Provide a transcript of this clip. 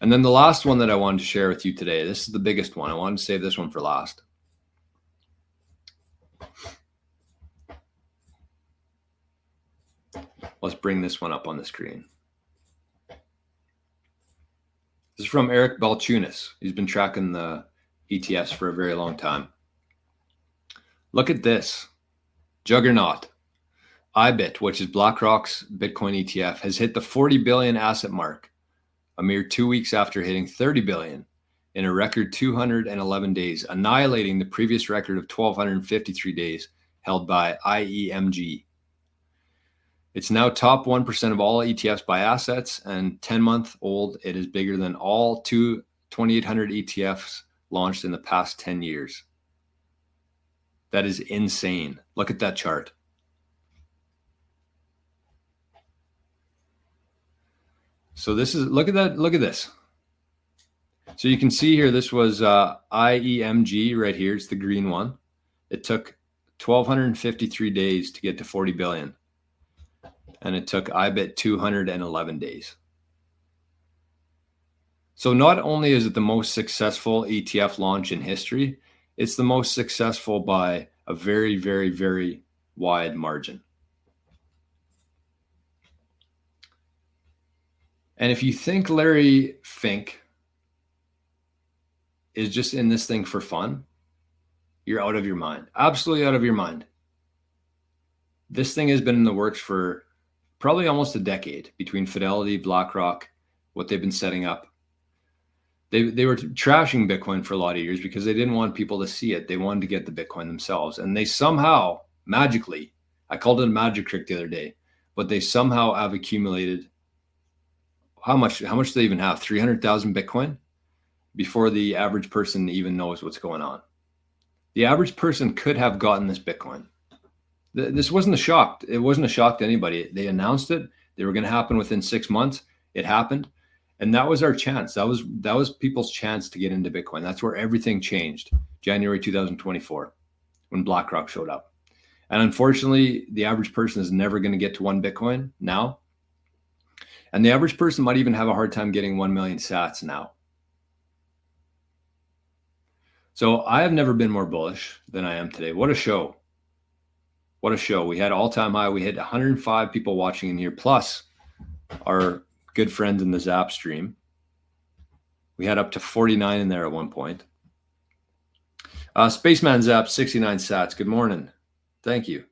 And then the last one that I wanted to share with you today, this is the biggest one. I wanted to save this one for last. Let's bring this one up on the screen. This is from Eric Balchunas. He's been tracking the ETFs for a very long time. Look at this. Juggernaut. IBIT, which is BlackRock's Bitcoin ETF, has hit the 40 billion asset mark a mere 2 weeks after hitting 30 billion in a record 211 days, annihilating the previous record of 1,253 days held by IEMG. It's now top 1% of all ETFs by assets, and 10-month-old, it is bigger than all 2,800 ETFs launched in the past 10 years. That is insane. Look at that chart. So this is, look at that, look at this. So you can see here, this was IEMG right here. It's the green one. It took 1,253 days to get to 40 billion. And it took IBIT 211 days. So not only is it the most successful ETF launch in history, it's the most successful by a very, very, very wide margin. And if you think Larry Fink is just in this thing for fun, you're out of your mind. Absolutely out of your mind. This thing has been in the works for probably almost a decade between Fidelity, BlackRock, what they've been setting up. They were trashing Bitcoin for a lot of years because they didn't want people to see it. They wanted to get the Bitcoin themselves. And they somehow, magically, I called it a magic trick the other day, but they somehow have accumulated, how much do they even have? 300,000 Bitcoin before the average person even knows what's going on. The average person could have gotten this Bitcoin. This wasn't a shock. It wasn't a shock to anybody. They announced it. They were going to happen within 6 months. It happened. And that was our chance. That was people's chance to get into Bitcoin. That's where everything changed. January 2024, when BlackRock showed up. And unfortunately, the average person is never going to get to 1 Bitcoin now. And the average person might even have a hard time getting 1 million sats now. So I have never been more bullish than I am today. What a show. What a show. We had all-time high. We had 105 people watching in here, plus our good friends in the Zap stream. We had up to 49 in there at one point. Spaceman Zap, 69 sats. Good morning. Thank you.